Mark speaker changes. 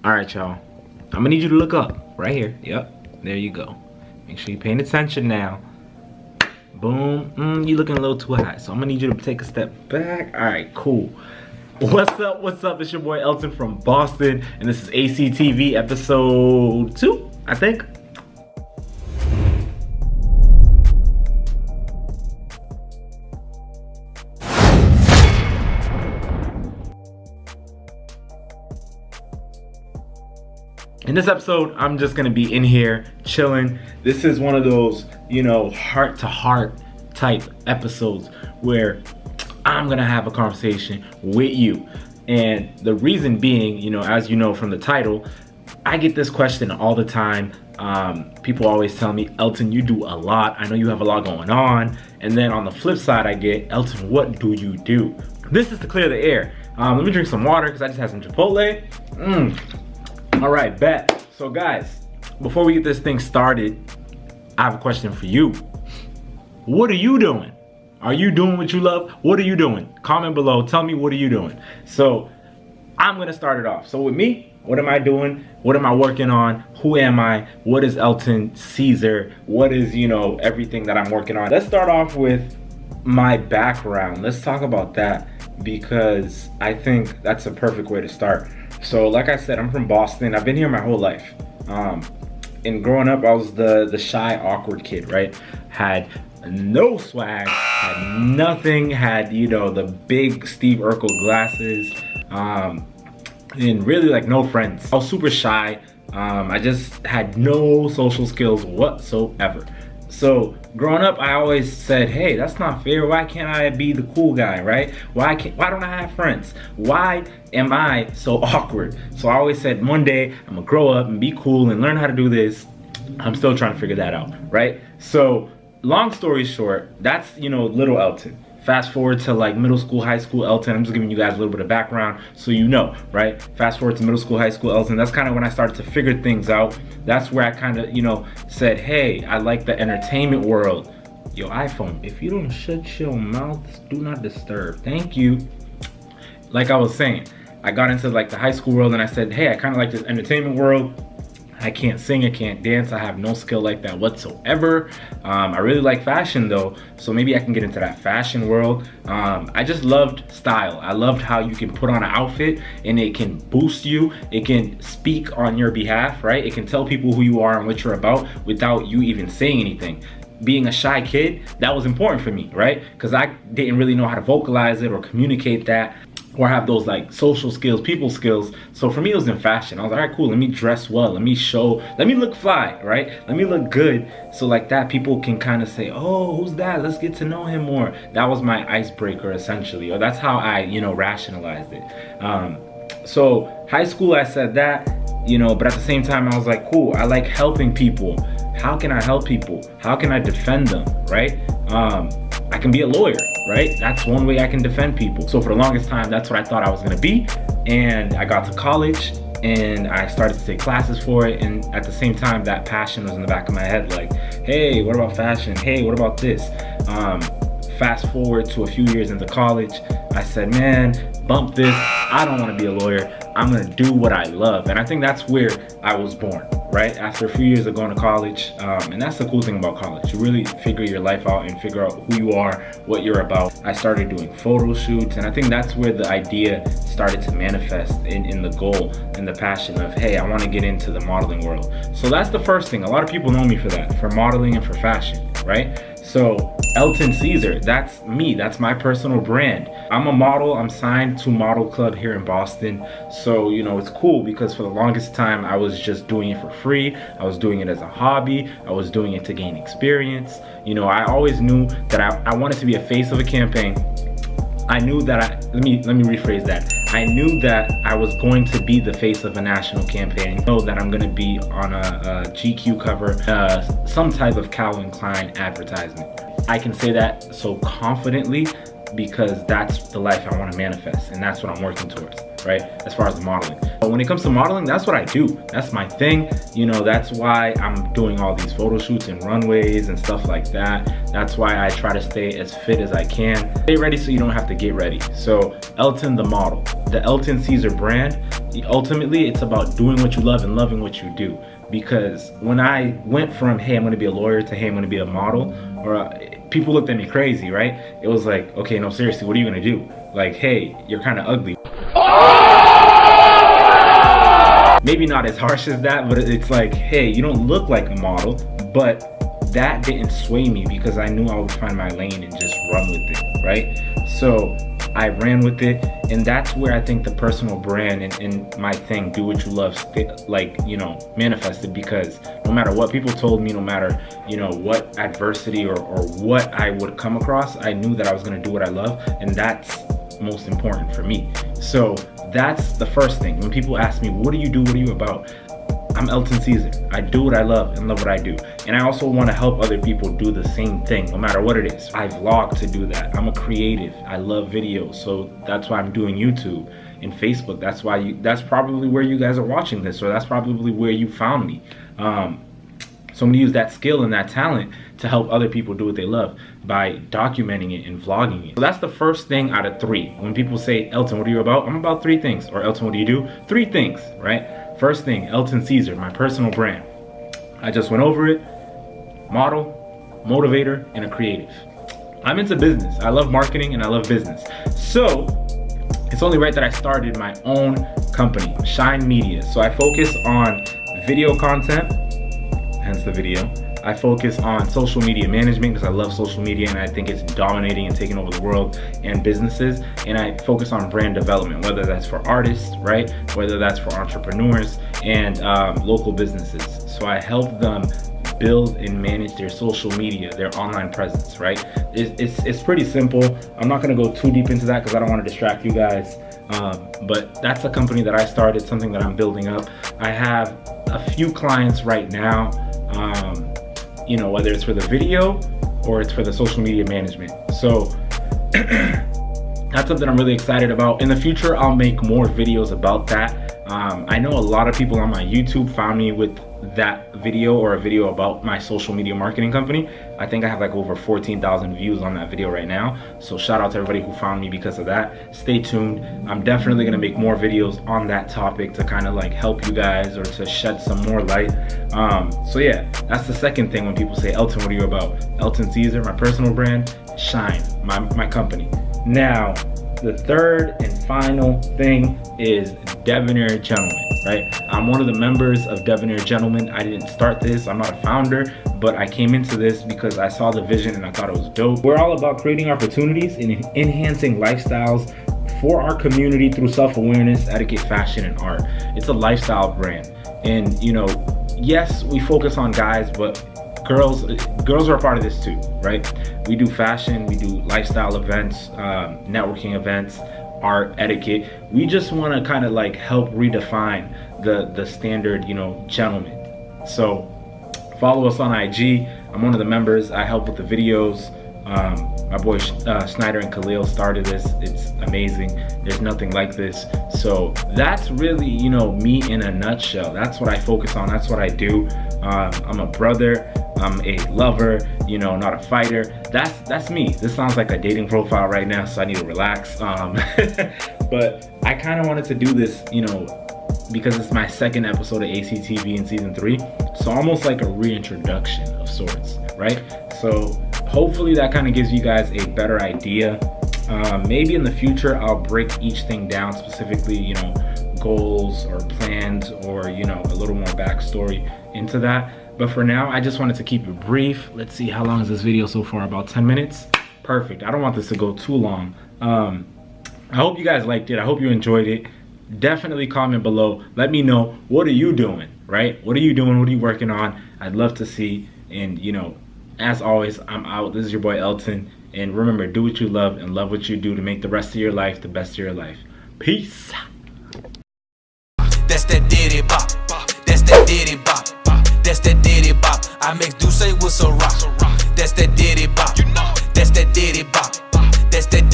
Speaker 1: All right, y'all. I'm gonna need you to look up right here. Yep, there you go. Make sure you're paying attention now. Boom. You're looking a little too high, so I'm gonna need you to take a step back. All right, cool. What's up? What's up? It's your boy Elton from Boston, and this is ACTV episode 2, I think. In this episode, I'm just gonna be in here chilling. This is one of those, heart to heart type episodes where I'm gonna have a conversation with you. And the reason being, as you know from the title, I get this question all the time. People always tell me, Elton, you do a lot. I know you have a lot going on. And then on the flip side, I get, Elton, what do you do? This is to clear the air. Let me drink some water because I just had some Chipotle. All right, bet. So guys, before we get this thing started, I have a question for you. What are you doing? Are you doing what you love? What are you doing? Comment below, tell me, what are you doing? So I'm gonna start it off. So with me, what am I doing? What am I working on? Who am I? What is Elton Caesar? What is, everything that I'm working on? Let's start off with my background. Let's talk about that because I think that's a perfect way to start. So like I said, I'm from Boston. I've been here my whole life. And growing up, I was the shy, awkward kid, right? Had no swag, had nothing, had, the big Steve Urkel glasses, and really like no friends. I was super shy. I just had no social skills whatsoever. So growing up, I always said, hey, that's not fair. Why can't I be the cool guy, right? Why don't I have friends? Why am I so awkward? So I always said, one day I'm gonna grow up and be cool and learn how to do this. I'm still trying to figure that out, right? So long story short, that's, little Elton. Fast forward to like middle school, high school Elton. I'm just giving you guys a little bit of background so you know, right? Fast forward to middle school, high school Elton. That's kind of when I started to figure things out. That's where I kind of, said, hey, I like the entertainment world. Yo, iPhone, if you don't shut your mouth, do not disturb. Thank you. Like I was saying, I got into like the high school world and I said, hey, I kind of like this entertainment world. I can't sing, I can't dance, I have no skill like that whatsoever. I really like fashion though, so maybe I can get into that fashion world. I just loved style. I loved how you can put on an outfit and it can boost you. It can speak on your behalf, right? It can tell people who you are and what you're about without you even saying anything. Being a shy kid, that was important for me, right? Because I didn't really know how to vocalize it or communicate that, or have those like social skills, people skills. So for me, it was in fashion. I was like, all right, cool, let me dress well, let me look fly, right? Let me look good. So like that, people can kind of say, oh, who's that? Let's get to know him more. That was my icebreaker essentially, or that's how I, rationalized it. So high school, I said that, but at the same time, I was like, cool, I like helping people. How can I help people? How can I defend them, right? I can be a lawyer, right? That's one way I can defend people. So for the longest time, that's what I thought I was gonna be. And I got to college and I started to take classes for it. And at the same time, that passion was in the back of my head, like, hey, what about fashion? Hey, what about this? Fast forward to a few years into college, I said, man, bump this. I don't wanna be a lawyer. I'm gonna do what I love. And I think that's where I was born, right? After a few years of going to college, and that's the cool thing about college. You really figure your life out and figure out who you are, what you're about. I started doing photo shoots, and I think that's where the idea started to manifest in the goal and the passion of, hey, I wanna get into the modeling world. So that's the first thing. A lot of people know me for that, for modeling and for fashion, right? So Elton Caesar, that's me, that's my personal brand. I'm a model, I'm signed to Model Club here in Boston. So, it's cool because for the longest time, I was just doing it for free. I was doing it as a hobby. I was doing it to gain experience. I always knew that I wanted to be a face of a campaign. I knew that let me rephrase that. I knew that I was going to be the face of a national campaign. I know that I'm gonna be on a GQ cover, some type of Calvin Klein advertisement. I can say that so confidently because that's the life I want to manifest, and that's what I'm working towards, right? As far as the modeling. But when it comes to modeling, that's what I do. That's my thing. You know, that's why I'm doing all these photo shoots and runways and stuff like that. That's why I try to stay as fit as I can. Stay ready so you don't have to get ready. So Elton the model, the Elton Caesar brand, ultimately it's about doing what you love and loving what you do. Because when I went from, hey, I'm gonna be a lawyer to, hey, I'm gonna be a model, or people looked at me crazy, right? It was like, okay, no, seriously, what are you gonna do? Like, hey, you're kind of ugly. Maybe not as harsh as that, but it's like, hey, you don't look like a model. But that didn't sway me because I knew I would find my lane and just run with it, right? So I ran with it, and that's where I think the personal brand and my thing, do what you love, like, you know, manifested. Because no matter what people told me, no matter, you know, what adversity or what I would come across, I knew that I was gonna do what I love, and that's most important for me. So that's the first thing. When people ask me, what do you do, what are you about? I'm Elton Caesar. I do what I love and love what I do. And I also want to help other people do the same thing, no matter what it is. I vlog to do that. I'm a creative. I love videos. So that's why I'm doing YouTube and Facebook. That's why that's probably where you guys are watching this, or that's probably where you found me. So I'm gonna use that skill and that talent to help other people do what they love by documenting it and vlogging it. So that's the first thing out of 3. When people say, Elton, what are you about? I'm about 3 things. Or Elton, what do you do? 3 things, right? First thing, Elton Caesar, my personal brand. I just went over it. Model, motivator, and a creative. I'm into business. I love marketing and I love business. So it's only right that I started my own company, Shine Media. So I focus on video content, hence the video. I focus on social media management because I love social media and I think it's dominating and taking over the world and businesses. And I focus on brand development, whether that's for artists, right? Whether that's for entrepreneurs and local businesses. So I help them build and manage their social media, their online presence, right? It's pretty simple. I'm not gonna go too deep into that because I don't want to distract you guys. But that's a company that I started, something that I'm building up. I have a few clients right now, you know, whether it's for the video or it's for the social media management. So that's something I'm really excited about. In the future, I'll make more videos about that. I know a lot of people on my YouTube found me with that video, or a video about my social media marketing company. I think I have like over 14,000 views on that video right now. So shout out to everybody who found me because of that. Stay tuned. I'm definitely gonna make more videos on that topic to kind of like help you guys or to shed some more light. So yeah, that's the second thing when people say, Elton, what are you about? Elton Caesar, my personal brand, Shine, my company. Now, the third and final thing is Debonair Gentlemen, right? I'm one of the members of Debonair Gentlemen. I didn't start this, I'm not a founder, but I came into this because I saw the vision and I thought it was dope. We're all about creating opportunities and enhancing lifestyles for our community through self-awareness, etiquette, fashion, and art. It's a lifestyle brand. And you know, yes, we focus on guys, but girls are a part of this too, right? We do fashion, we do lifestyle events, networking events, art, etiquette. We just want to kind of like help redefine the standard, you know, gentleman. So follow us on IG. I'm one of the members. I help with the videos. My boy Snyder and Khalil started this. It's amazing. There's nothing like this. So that's really, you know, me in a nutshell. That's what I focus on. That's what I do. I'm a brother. I'm a lover, you know, not a fighter. That's me. This sounds like a dating profile right now, so I need to relax. But I kind of wanted to do this, you know, because it's my second episode of ACTV in season 3. So almost like a reintroduction of sorts, right? So hopefully that kind of gives you guys a better idea. Maybe in the future, I'll break each thing down specifically, you know, goals or plans or, you know, a little more backstory into that. But for now, I just wanted to keep it brief. Let's see, how long is this video so far? About 10 minutes? Perfect. I don't want this to go too long. I hope you guys liked it. I hope you enjoyed it. Definitely comment below. Let me know, what are you doing, right? What are you doing? What are you working on? I'd love to see. And, you know, as always, I'm out. This is your boy Elton. And remember, do what you love and love what you do to make the rest of your life the best of your life. Peace.
Speaker 2: That's that Diddy bop. That's that Diddy bop. That's that Diddy bop. I make do say what's a rock. That's that Diddy bop. That's that Diddy bop. That's that